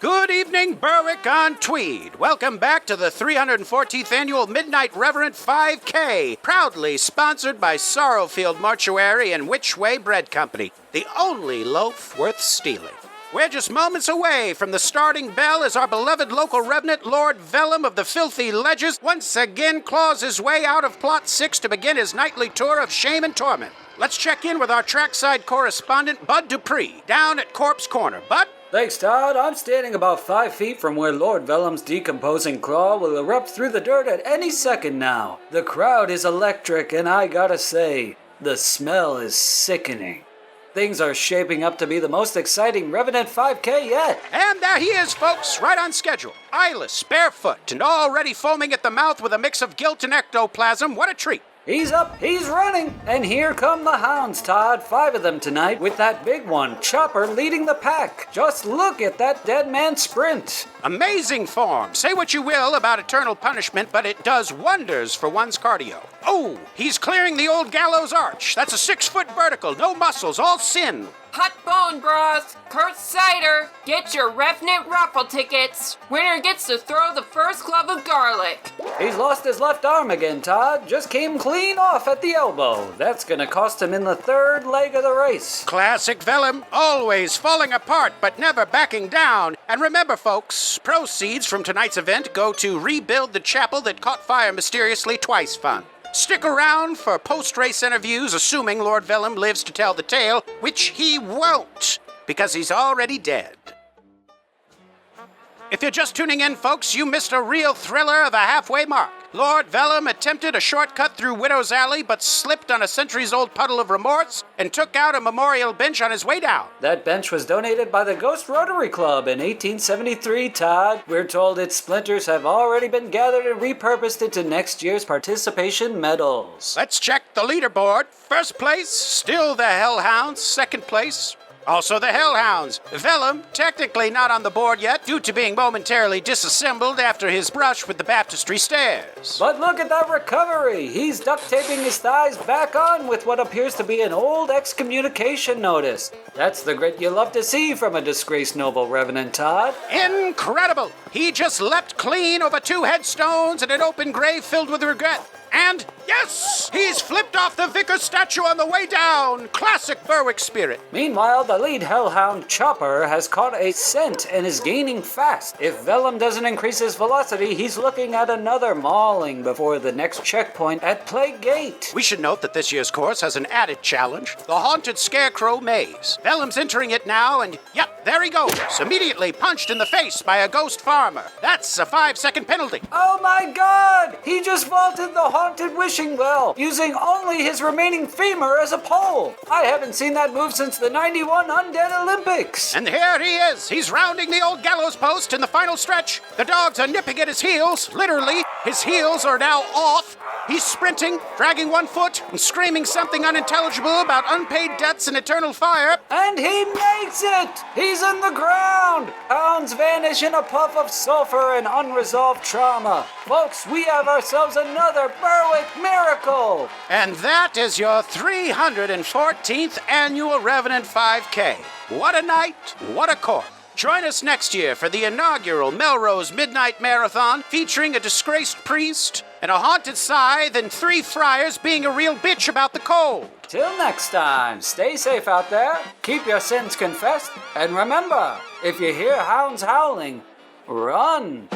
Good evening, Berwick-on-Tweed. Welcome back to the 314th Annual Midnight Revenant 5K, proudly sponsored by Sorrowfield Mortuary and Whichway Bread Company, the only loaf worth stealing. We're just moments away from the starting bell as our beloved local revenant, Lord Vellum of the Filthy Ledgers, once again claws his way out of Plot 6 to begin his nightly tour of shame and torment. Let's check in with our trackside correspondent, Bud Dupree, down at Corpse Corner. Bud? Thanks, Todd. I'm standing about 5 feet from where Lord Vellum's decomposing claw will erupt through the dirt at any second now. The crowd is electric, and I gotta say, the smell is sickening. Things are shaping up to be the most exciting Revenant 5K yet. And there he is, folks, right on schedule. Eyeless, barefoot, and already foaming at the mouth with a mix of guilt and ectoplasm. What a treat. He's up, he's running, and here come the hounds, Todd. 5 of them tonight, with that big one, Chopper, leading the pack. Just look at that dead man sprint. Amazing form. Say what you will about eternal punishment, but it does wonders for one's cardio. Oh, he's clearing the old gallows arch. That's a 6-foot vertical, no muscles, all sin. Hot bone broth, cursed cider, get your Revenant raffle tickets. Winner gets to throw the first clove of garlic. He's lost his left arm again, Todd. Just came clean off at the elbow. That's gonna cost him in the 3rd leg of the race. Classic Vellum, always falling apart but never backing down. And remember, folks, proceeds from tonight's event go to rebuild the chapel that caught fire mysteriously twice fund. Stick around for post-race interviews, assuming Lord Vellum lives to tell the tale, which he won't, because he's already dead. If you're just tuning in, folks, you missed a real thriller of a halfway mark. Lord Vellum attempted a shortcut through Widow's Alley, but slipped on a centuries-old puddle of remorse and took out a memorial bench on his way down. That bench was donated by the Ghost Rotary Club in 1873, Todd. We're told its splinters have already been gathered and repurposed into next year's participation medals. Let's check the leaderboard. First place, still the hellhounds. Second place, also the hellhounds. Vellum, technically not on the board yet, due to being momentarily disassembled after his brush with the baptistry stairs. But look at that recovery! He's duct taping his thighs back on with what appears to be an old excommunication notice. That's the grit you love to see from a disgraced noble revenant, Todd. Incredible! He just leapt clean over 2 headstones and an open grave filled with regret. And, yes, he's flipped off the vicar statue on the way down. Classic Berwick spirit. Meanwhile, the lead hellhound Chopper has caught a scent and is gaining fast. If Vellum doesn't increase his velocity, he's looking at another mauling before the next checkpoint at Plague Gate. We should note that this year's course has an added challenge, the Haunted Scarecrow Maze. Vellum's entering it now, and yep, there he goes, immediately punched in the face by a ghost farmer. That's a 5-second penalty. Oh my God! He just vaulted the haunted wishing well, using only his remaining femur as a pole. I haven't seen that move since the 91 Undead Olympics. And here he is. He's rounding the old gallows post in the final stretch. The dogs are nipping at his heels. Literally, his heels are now off. He's sprinting, dragging 1 foot, and screaming something unintelligible about unpaid debts and eternal fire. And he makes it! He's in the ground! Hounds vanish in a puff of sulfur and unresolved trauma. Folks, we have ourselves another Berwick miracle! And that is your 314th Annual Revenant 5K. What a night, what a court. Join us next year for the inaugural Melrose Midnight Marathon featuring a disgraced priest and a haunted scythe and 3 friars being a real bitch about the cold. Till next time, stay safe out there, keep your sins confessed, and remember, if you hear hounds howling, run!